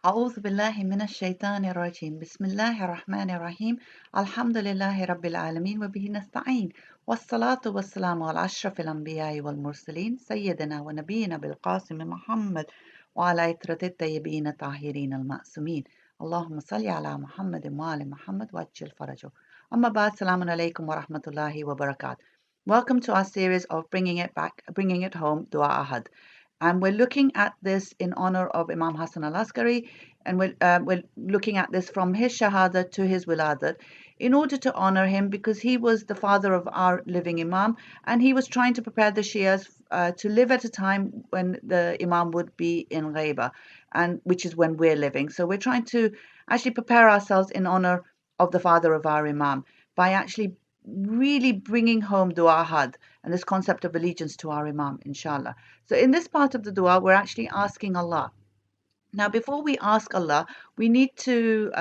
أعوذ بالله من الشيطان الرجيم بسم الله الرحمن الرحيم الحمد لله رب العالمين وبه نستعين والصلاة والسلام على أشرف الأنبياء والمرسلين سيدنا ونبينا بالقاسم محمد وعلى عترة الطيبين الطاهرين المعصومين اللهم صل على محمد وآل محمد وعجل فرجه أما بعد السلام عليكم ورحمة الله وبركاته. Welcome to our series of bringing it home, Dua Ahad. And we're looking at this in honor of Imam Hassan al-Askari, and we're looking at this from his shahada to his wiladat in order to honor him, because he was the father of our living Imam, and he was trying to prepare the Shias to live at a time when the Imam would be in ghaiba, and which is when we're living. So we're trying to actually prepare ourselves in honor of the father of our Imam by actually really bringing home dua had and this concept of allegiance to our Imam, inshallah. So in this part of the dua, we're actually asking Allah. Now, before we ask Allah, we need to,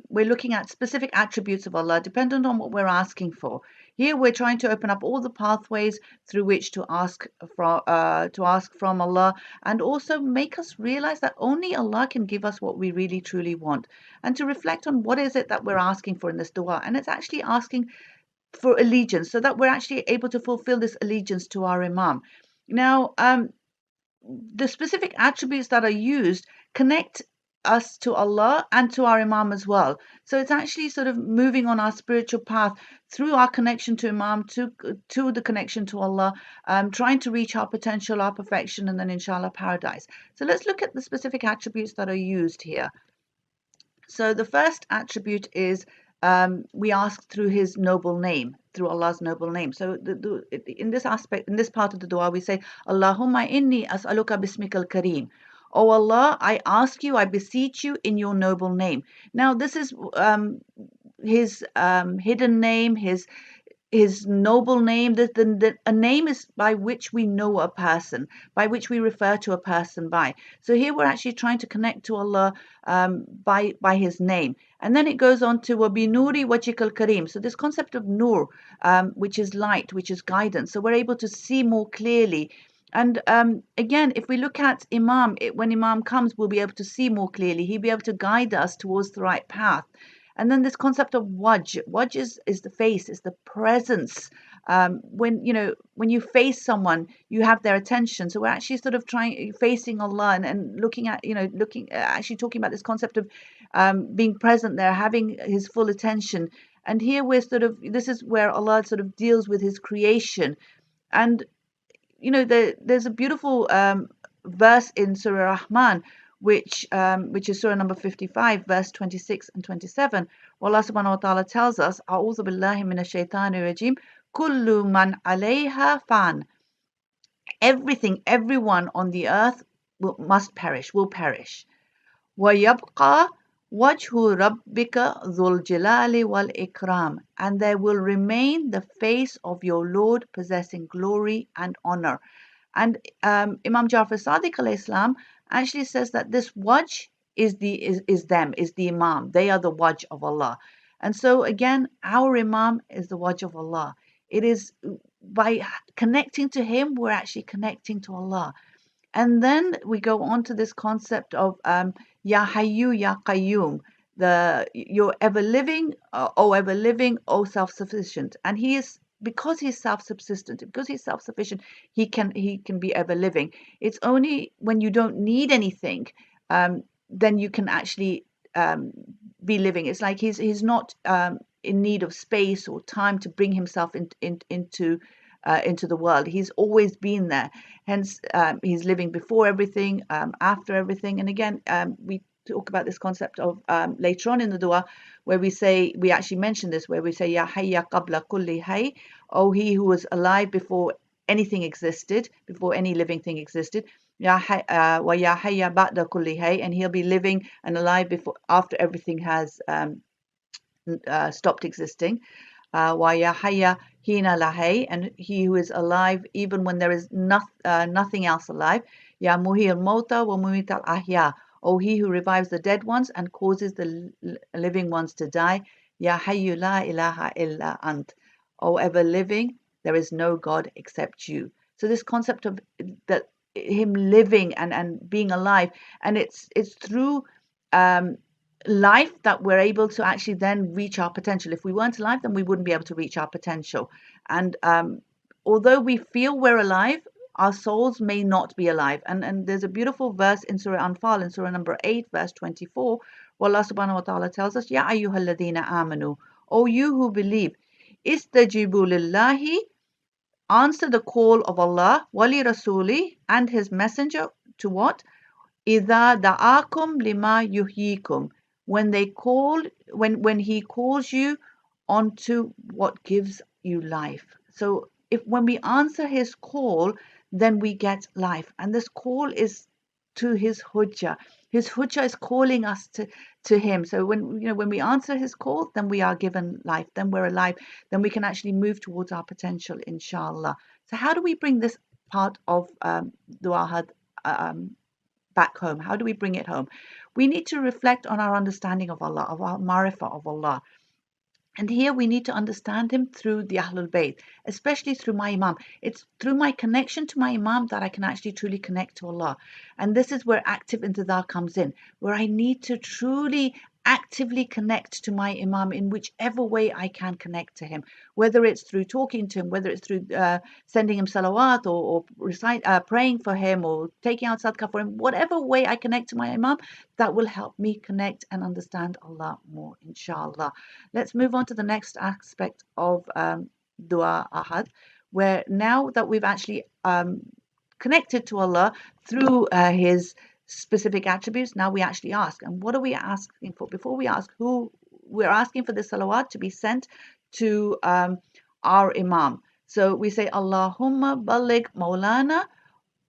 we're looking at specific attributes of Allah dependent on what we're asking for. Here, we're trying to open up all the pathways through which to ask from Allah, and also make us realize that only Allah can give us what we really truly want, and to reflect on what is it that we're asking for in this dua. And it's actually asking for allegiance, so that we're actually able to fulfill this allegiance to our Imam. Now, the specific attributes that are used connect us to Allah and to our Imam as well. So it's actually sort of moving on our spiritual path through our connection to Imam, to the connection to Allah, trying to reach our potential, our perfection, and then inshallah paradise. So let's look at the specific attributes that are used here. So the first attribute is we ask through his noble name, through Allah's noble name. So in this aspect, in this part of the dua, we say, Allahumma inni as'aluka bismikal kareem. Oh Allah, I ask you, I beseech you in your noble name. Now, this is his hidden name, his noble name. A name is by which we know a person, by which we refer to a person by. So here we're actually trying to connect to Allah by his name. And then it goes on to wabinuri wajikal kareem. So this concept of nur, which is light, which is guidance. So we're able to see more clearly. And again, if we look at Imam, when Imam comes, we'll be able to see more clearly. He'll be able to guide us towards the right path. And then this concept of wajh is the face, is the presence. When you face someone, you have their attention. So we're actually sort of facing Allah, and looking at, actually talking about this concept of being present there, having his full attention. And here this is where Allah sort of deals with his creation. And there's a beautiful verse in Surah Rahman, which is Surah number 55, verse 26 and 27, where Allah subhanahu wa ta'ala tells us, A'udhu billahi minash shaitanir rajim, Kullu man alayha fan. Everyone on the earth will perish. وَيَبْقَى وَجْهُ رَبِّكَ ذُو الْجَلَالِ وَالْإِكْرَامِ. And there will remain the face of your Lord possessing glory and honor. And Imam Jafar Sadiq alayhi salam actually says that this wajh is the Imam. They are the wajh of Allah. And so again, our Imam is the wajh of Allah. It is by connecting to him, we're actually connecting to Allah. And then we go on to this concept of Ya Hayyu Ya Qayyum, you're ever living, O self-sufficient. And he is, because he's self-subsistent, because he's self-sufficient, he can be ever living. It's only when you don't need anything, then you can actually be living. It's like he's not in need of space or time to bring himself into the world. He's always been there. Hence, he's living before everything, after everything. And again, we talk about this concept of later on in the dua, where we actually mention this, where we say, Ya hayya qabla kulli hay, oh he who was alive before anything existed, before any living thing existed. Wa ya hayya ba'da kulli hay, and he'll be living and alive after everything has stopped existing. Wa ya hayya hina lahay, and he who is alive even when there is nothing else alive. Ya muhil mota wa mumital ahya, O he who revives the dead ones and causes the living ones to die. Ya hayyu la ilaha illa ant, O ever living, there is no God except you. So this concept of that him living and being alive, and it's through life that we're able to actually then reach our potential. If we weren't alive, then we wouldn't be able to reach our potential. And although we feel we're alive, our souls may not be alive. And there's a beautiful verse in Surah Anfal, in Surah number 8, verse 24, where Allah subhanahu wa ta'ala tells us, Ya ayyuhalladhina amanu, O you who believe, istajibu lillahi, answer the call of Allah, wali rasuli, and his messenger, to what? إِذَا دَعَاكُمْ لِمَا يُحْيِيكُمْ, when he calls you onto what gives you life. So when we answer his call, then we get life. And this call is to his hujjah. His hujjah is calling us to him. So when we answer his call, then we are given life, then we're alive, then we can actually move towards our potential, inshallah. So how do we bring this part of Du'a back home? How do we bring it home? We need to reflect on our understanding of Allah, of our marifah of Allah. And here we need to understand him through the Ahlul Bayt, especially through my Imam. It's through my connection to my Imam that I can actually truly connect to Allah. And this is where active intidar comes in, where I need to truly actively connect to my Imam in whichever way I can connect to him, whether it's through talking to him, whether it's through sending him salawat, or praying for him, or taking out sadaqah for him. Whatever way I connect to my Imam, that will help me connect and understand Allah more, inshallah. Let's move on to the next aspect of Dua Ahad, where now that we've actually connected to Allah through his specific attributes, now we actually ask. And what are we asking for? Before we ask who, we're asking for the salawat to be sent to our Imam. So we say, Allahumma baligh Maulana,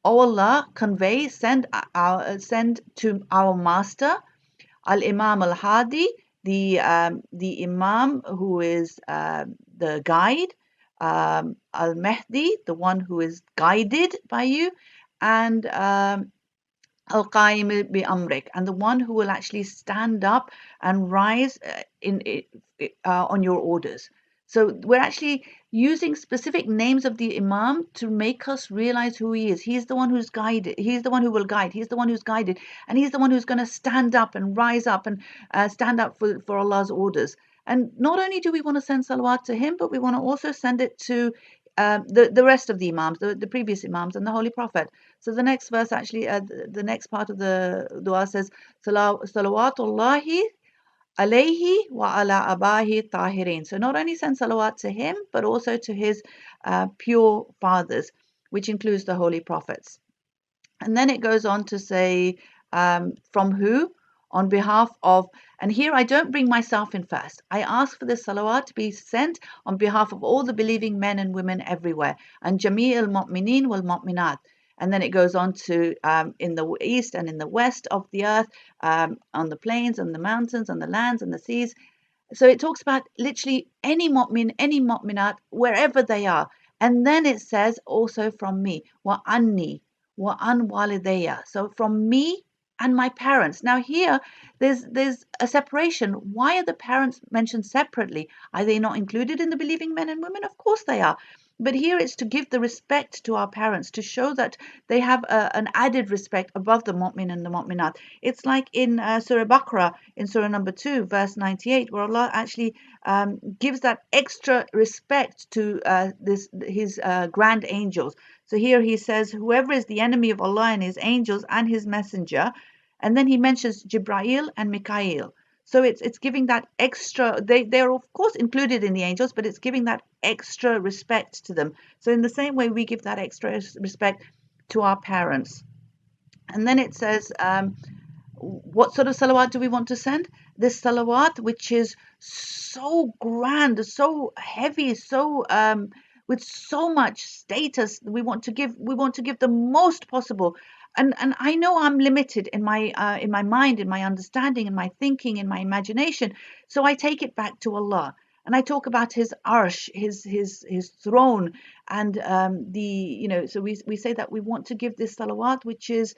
O Allah, convey, send to our master, Al-Imam Al-Hadi, the Imam who is the guide, Al-Mahdi, the one who is guided by you, and Al-Qaim bi Amrik, and the one who will actually stand up and rise on your orders. So we're actually using specific names of the Imam to make us realize who he is. He's the one who's guided. He's the one who will guide. He's the one who's guided. And he's the one who's going to stand up and rise up and stand up for Allah's orders. And not only do we want to send salawat to him, but we want to also send it to the rest of the Imams, the previous Imams and the Holy Prophet. So the next verse, actually, the next part of the dua says, Salawatullahi alayhi wa ala abahi tahirin. So not only send salawat to him, but also to his pure fathers, which includes the holy prophets. And then it goes on to say, from who? On behalf of, and here I don't bring myself in first. I ask for this salawat to be sent on behalf of all the believing men and women everywhere, and Jami' al-Mu'mineen wal-Mu'minat. And then it goes on to in the east and in the west of the earth, on the plains and the mountains and the lands and the seas. So it talks about literally any mu'min, any mu'minat, wherever they are. And then it says also from me, wa anni, wa an walidayya. So from me and my parents. Now here, there's a separation. Why are the parents mentioned separately? Are they not included in the believing men and women? Of course they are. But here it's to give the respect to our parents, to show that they have an added respect above the mu'min and the mu'minat. It's like in Surah Baqarah, in Surah number 2, verse 98, where Allah actually gives that extra respect to his grand angels. So here he says, whoever is the enemy of Allah and his angels and his messenger, and then he mentions Jibreel and Mikael. So it's giving that extra, they're of course included in the angels, but it's giving that extra respect to them. So in the same way, we give that extra respect to our parents. And then it says, what sort of salawat do we want to send? This salawat, which is so grand, so heavy, so with so much status. We want to give the most possible. And I know I'm limited in my mind, in my understanding, in my thinking, in my imagination. So I take it back to Allah, and I talk about His arsh, His throne, and So we say that we want to give this salawat, which is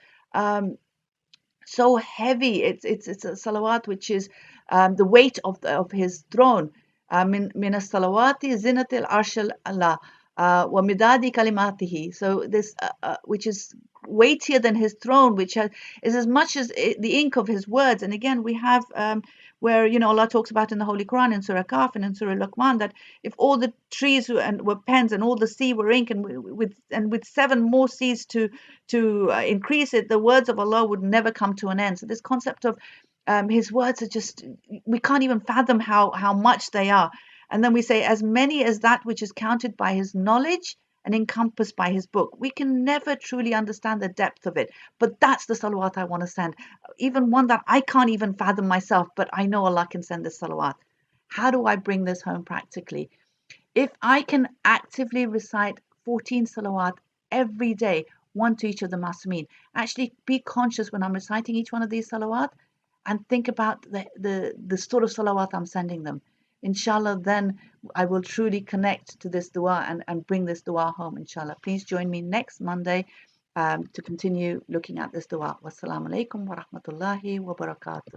so heavy. It's a salawat which is the weight of His throne. Min as-salawati zinatil arshil Allah wa midadi kalimatihi. So this which is weightier than his throne, which is as much as the ink of his words. And again, we have where Allah talks about in the Holy Quran in Surah Kaf and in Surah Luqman that if all the trees were pens and all the sea were ink, and with 7 more seas to increase it, the words of Allah would never come to an end. So this concept of his words are just, we can't even fathom how much they are. And then we say, as many as that which is counted by his knowledge and encompassed by his book. We can never truly understand the depth of it, but that's the salawat I want to send. Even one that I can't even fathom myself, but I know Allah can send this salawat. How do I bring this home practically? If I can actively recite 14 salawat every day, one to each of the Masumeen, actually be conscious when I'm reciting each one of these salawat and think about the sort of salawat I'm sending them. Inshallah, then I will truly connect to this dua and bring this dua home, inshallah. Please join me next Monday to continue looking at this dua. Wassalamu alaikum wa rahmatullahi wa barakatuh.